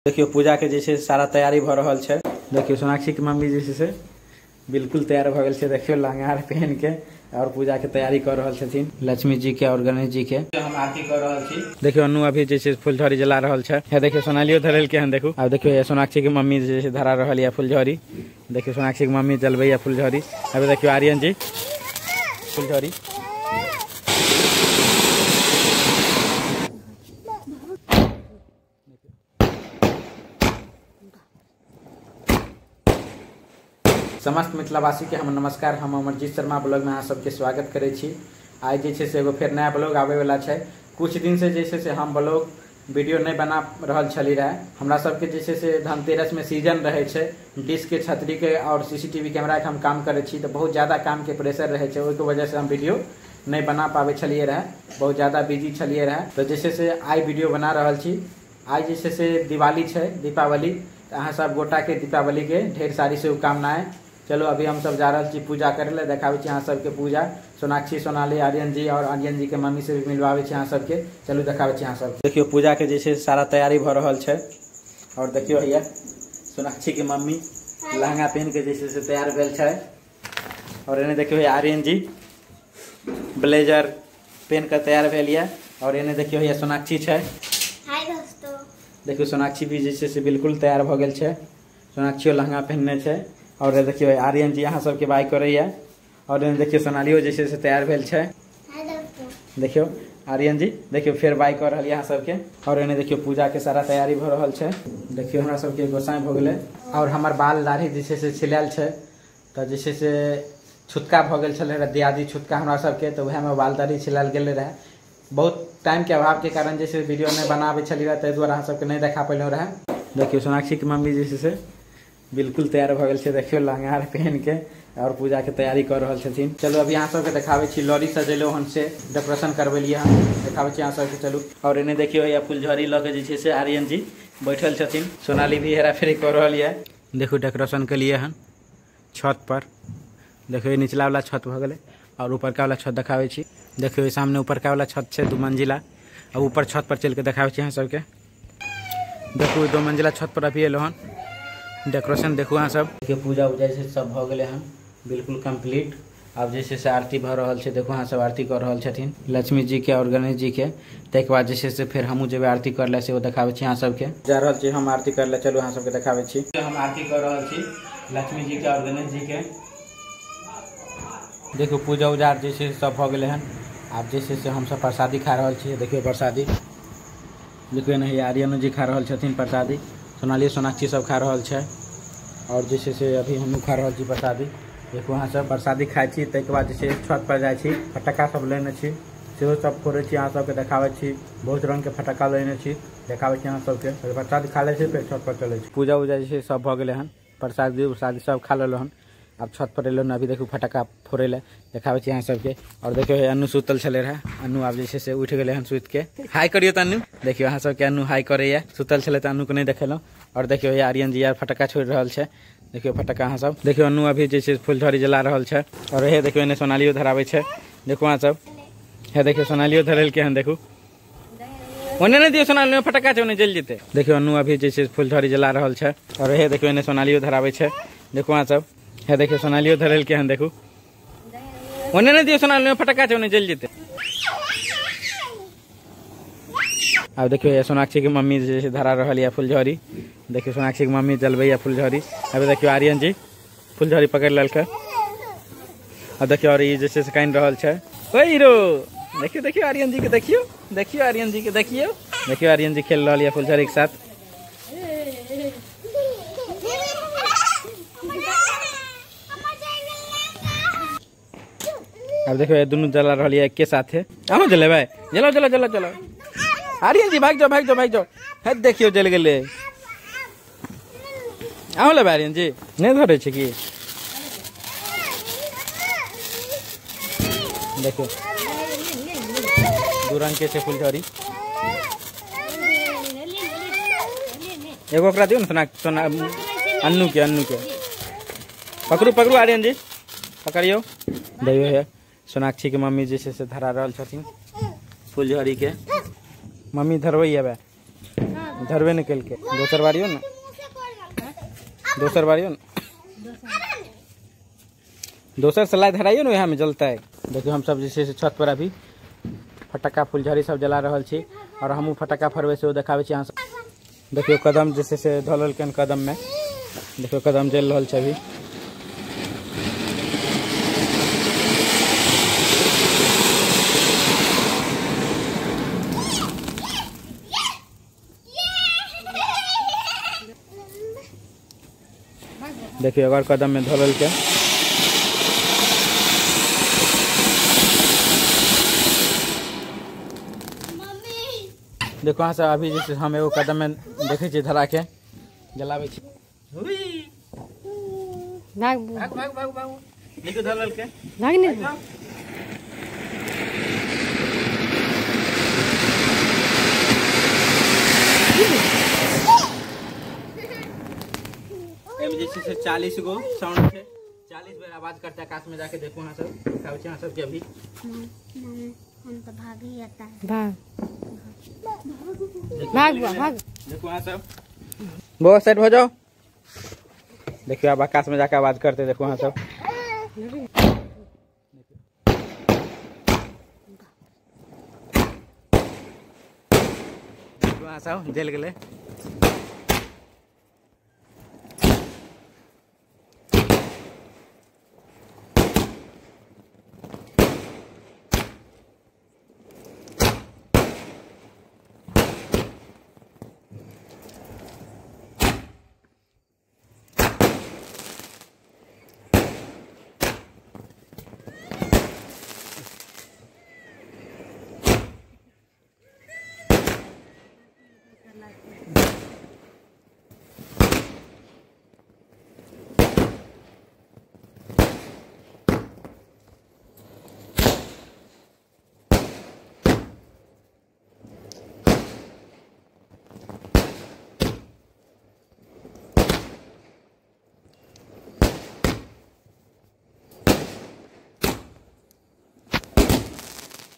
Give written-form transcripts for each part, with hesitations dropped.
देखियो पूजा के जैसे सारा तैयारी भ रहल छै। देखियो सोनाक्षी के मम्मी जैसे से बिल्कुल तैयार भ गेल छै। देखियो लहंगा पहन के और पूजा के तैयारी कर रहल छथिन लक्ष्मी जी के और गणेश जी के। हम आरती कर रहल छी। देखियो अनु अभी जैसे फुलझड़ी जला रहल छै। है देखियो सोनालियो धरल के हन देखो। अब देखियो सोनाक्षी के मम्मी जैसे धरा रहल या फुलझड़ी। देखियो सोनाक्षी के मम्मी जलबै या फुलझड़ी। अभी देखियो आर्यन जी फुलझड़ी। समस्त मिथिलावासी के हम नमस्कार। हम अमरजीत शर्मा ब्लॉग में अहाँ सबके स्वागत करे छी। आई जैसे से एगो फिर नया ब्लॉग आवे वाला छै। कुछ दिन से जैसे से हम ब्लॉग वीडियो नहीं बना रहल छली रहे। हमरा सबके जैसे से धनतेरस में सीजन रहे छै। डिश के छतरी के और सीसीटीवी कैमरा के हम काम करे छी तो बहुत ज्यादा काम के प्रेशर रहे छै। ओहि के वजह से हम वीडियो नहीं बना पावे छलिए रहे। बहुत ज्यादा बिजी छलिए रहे। तो जैसे से आई वीडियो बना रहल छी। आई जैसे से दिवाली छै दीपावली। तो अहाँ सब गोटा के दीपावली के ढेर सारी शुभकामनाएं। चलो अभी हम सब जा रहे छी पूजा करे ले। देखावे छी अहाँ सबके पूजा। सोनाक्षी सोनाली आर्यन जी और आर्यन जी के मम्मी से भी मिलवावे छी अहाँ सबके। चलो देखावे छी अहाँ सब। देखियो पूजा के जैसे सारा तैयारी भ रहल छै। और देखियो भैया सोनाक्षी के मम्मी लहंगा पहन के जैसे से तैयार भेल छै। और एने देखियो भैया आर्यन जी ब्लेजर पहन कर तैयार भेल या। और एने देखियो भैया सोनाक्षी छै। हाय दोस्तों। देखियो सोनाक्षी भी जैसे से बिल्कुल तैयार भ गेल छै। सोनाक्षी लहंगा पहनने छै। और देखियो आर्यन जी यहाँ सबके बाय करैया। और देखियो सोनालियो जैसे से तैयार भेल छै। देखियो आर्यन जी देखियो फिर बाय कर रहल यहाँ सबके। और एने देखियो पूजा के सारा तैयारी भ रहल छै। देखियो हमरा सबके गोसाई भ गेलै। और हमर बाल दाढ़ी जैसे से छिलाल छै। तो जैसे से छुटका भ गेल छलै दियादी छुटका हमरा सबके। तो वह में बाल दाढ़ी छिलाल गेले रहे। बहुत टाइम के अभाव के कारण जैसे वीडियो नहीं बनावे छलिए ताहि द्वारा अहाँ सबके नहीं देखा पेलौ रहे। देखियो सोनाक्षी के मम्मी जैसे से बिल्कुल तैयार भ गेल छै। देखियो लहंगा पहन के और पूजा के तैयारी कर रहल छथिन। चलो अभी यहाँ सबके देखावे छी। लॉरी सजेलो हन से डेकोरेशन करवेलिए हम। देखावे छी यहाँ सबके। चलू और इन्हें देखियो या फुलझड़ी ल के जे से आर्यन जी बैठल छथिन। सोनाली भी हेरा फेरी कर रहल है। देखो डेकोरेशन के लिए हन छत पर। देखियो निचला वाला छत भ गेलै और ऊपर का वाला छत देखावे छी। देखियो सामने ऊपर का वाला छत छै 2 मंजिला। अब ऊपर छत पर चल के देखावे छी यहाँ सबके। देखो 2 मंजिला छत पर अभी एलो हन। डेकोरेशन देखो अहाँ सब। पूजा उजा से सब भ गेले हन बिल्कुल कंप्लीट। अब जैसे से आरती भ रहल छै। देखो अहाँ सब आरती कर रहल छथिन लक्ष्मी जी के और गणेश जी के। तै के बाद जैसे से फिर हमहू जेबे आरती कर ले से वो देखावे छी अहाँ सबके। जा रहल छी हम आरती कर ले। चलो अहाँ सबके देखावे छी। हम आरती कर रहल छी लक्ष्मी जी के और गणेश जी के। देखो पूजा उजा जैसे सब भ गेले हन। अब जैसे से हम सब प्रसादी खा रहल छी। देखियो प्रसादी। देखियो नहीं आर्यन जी खा रहल छथिन प्रसादी। सोनाली सोनाक्षी सब खा रहल छै। और जैसे से अभी हम खा रहल छी प्रसादी। देखो अहाँ सब प्रसादी खाइ छी। तै के बाद जैसे छत पर जाइ छी फटक्का सब लेने छी सेहो सब फोड़े छी अहाँ सबके देखावे छी। बहुत रंग के फटक्का लेने छी देखावे छी अहाँ सबके। प्रसादी खा ले छी फिर छत पर चले छी। पूजा उजा जैसे सब भ गेले हन। प्रसादी सब खा लेलो हन। अब छत पर एलो न। अभी देखो फटक्का फोड़े ले देखावे छी अहाँ सबके। और देखियो अनु सुतल छले रहे। अनु अब जैसे से उठ गेले हन सुत के। हाय करियो त अनु। देखियो अहाँ सबके अनु हाय करैया। सुतल छले त अनु को नहीं देखेलो। और देखियो ये आर्यन जी यार फटक्का छोड़ रहल छै। देखियो फटक्का अहाँ सब। देखियो अनु अभी जैसे फुलझड़ी जला रहल छै। और हे देखियो एने सोनालियो धरावे छै। देखो अहाँ सब। हे देखियो सोनालियो धरल के हन देखो। ओने नहीं दियो सोनालियो फटक्का छै ओने जल जेते। देखियो अनु अभी जैसे फुलझड़ी जला रहल छै। और हे देखियो एने सोनालियो धरावे छै। देखो अहाँ सब। है देखियो सोनालियो धरल के हन देखो। ओने नहीं दियो सोनालियो फटक्का छै ओने जल जेते। अब देखियो ये सोनाक्षी की मम्मी जैसे धरा रहल या फुलझड़ी। देखियो सोनाक्षी की मम्मी जलबै या फुलझड़ी। अभी देखियो आर्यन जी फुलझड़ी पकड़ लेलकै। अब देखियो और ये जैसे से काइन रहल छै। ओए हीरो देखियो देखियो आर्यन जी के देखियो। देखियो आर्यन जी के देखियो। देखियो आर्यन जी खेल रहल या फुलझड़ी के साथ। अब देखो ये दोनों जला रहल है एक के साथ है। अहूँ जलेबै जलो जलो जलो जलो। आर्यन जी भाग जाओ भाग जाओ भाग जाओ। है देखियो जल गेले। अहूँ लेबै आर्यन जी नहीं धरे छै कि। देखो 2 रंग के छै फुलझड़ी। एगो ओकरा दियो न सोना अन्नू के पकड़ू पकड़ू आर्यन जी पकड़ियो। देखियो है सोनाक्षी के मम्मी जैसे से धरा रहल छथिन फुलझड़ी के। मम्मी धरबै बे धरबे नहीं कल के दोसर बारियो ना दोसर बारियो ना दोसर सलाह धराइयो ना यहाँ में जलता है। देखियो हम सब जैसे छत पर अभी फटक्का फुलझड़ी सब जला रहा छी और हमू फटक्का फरवे से देखाबे छी। यहाँ सब देखियो कदम जैसे से धोल के कदम में देखियो कदम जल रहा है अभी। देखिए अगर कदम में धोल के देखो यहाँ से अभी जैसे हम एगो कदम में देखे छी धरा के जलावे छी। भाग भाग भाग भाग भाग निको धोल के भाग नहीं जैसे से 40 गो साउंड है 40 बार आवाज करता है आकाश में जाके देखो यहाँ सब यहाँ सब के अभी हम तो भाग ही आता है भाग भाग भाग देखो यहाँ सब बहुत साइड हो जाओ। देखियो अब आकाश में जाके आवाज करते देखो यहाँ सब देखो यहाँ सब जल गए।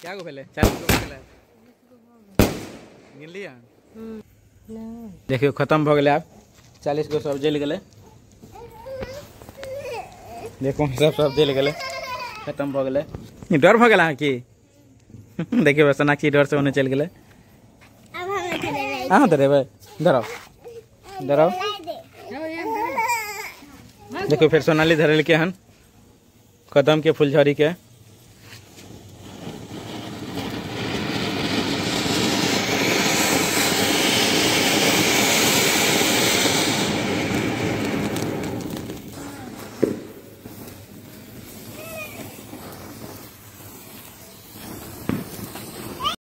क्या गो भेले 40 गो भेले गिन लिया। देखियो खत्म हो गए अब 40 गो सब जल गए। देखो सब जल गए खत्म हो गए। डर भ गला कि देखियो बस सोनाक्षी डर से ओने चल गए। हाँ धरेबे धरो धरो देखो फिर सोनाली धरल के हन कदम के फुलझड़ी के।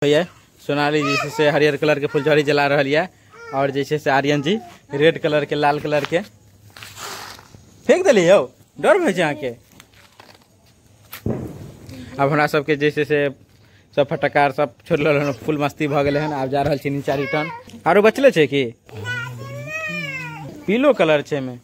भैया सोनाली जैसे से हरियर कलर के फुलझड़ी जला रहा है और जैसे से आर्यन जी रेड कलर के लाल कलर के फेंक दिली हो डर भेजे अहाँ के। अब हमरा सबके जैसे से सब फटकार सब छोड़ फुल मस्ती भ गए हैं। अब जा रहा छी नीचा रिटर्न आरो बचले छे कि पीलो कलर छे में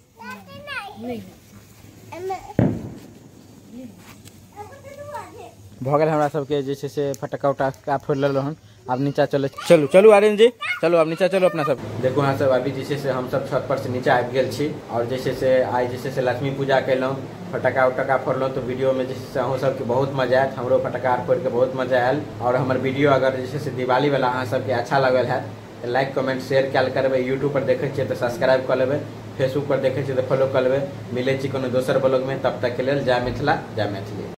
भगल हमरा सबके जैसे से फटका उटका फोड़ लेलो हन। अब नीचा चलो चलू चलू आर्यन जी चलो अब नीचा चलो अपना सब। देखो यहाँ सब अभी जैसे से हम सब छत पर से नीचा आबि गेल छी और जैसे से आज जैसे से लक्ष्मी पूजा कैलूँ फटका उटका फोड़लूँ तो वीडियो में जैसे से अहूँ सबके बहुत मजा आयत हमरो फटका फोड़ के बहुत मजा आयल। और हमार वीडियो अगर जैसे से दिवाली वाला अहाँ सबके अच्छा लगल है तो लाइक कमेंट शेयर कैल करबे। यूट्यूब पर देखे छिए तो सब्सक्राइब कर लेबे फेसबुक पर देखे छिए तो फॉलो कर लेबे। मिले छी कोनो दोसर ब्लॉग में तब तक के लेल जय मिथिला जय मैथिली।